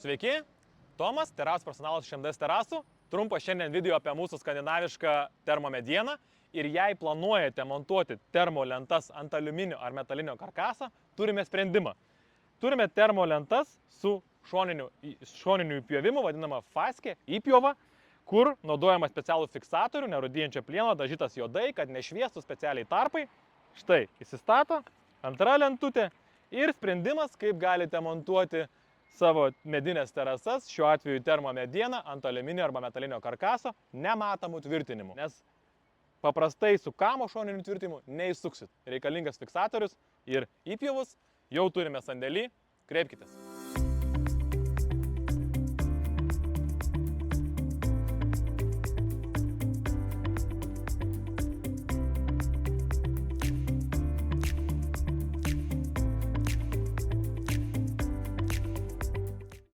Sveiki, Tomas, terasų profesionalas iš MDS terasų. Trumpas šiandien video apie mūsų skandinavišką termomedieną. Ir jei planuojate montuoti termolentas ant aliuminio ar metalinio karkaso, turime sprendimą. Turime termolentas su šoniniu įpjovimu, vadinama faskė, įpjova, kur naudojama specialų fiksatorių, nerūdijančio plieno, dažytas juodai, kad nešviestų specialiai tarpai. Štai, įsistato, antra lentutė ir sprendimas, kaip galite montuoti savo medinės terasas, šiuo atveju termomedieną ant aliuminio arba metalinio karkaso, nematomų tvirtinimų. Nes paprastai su kamo šoniniu tvirtinimu neįsuksit. Reikalingas fiksatorius ir įpjovus jau turime sandėlį, kreipkitės.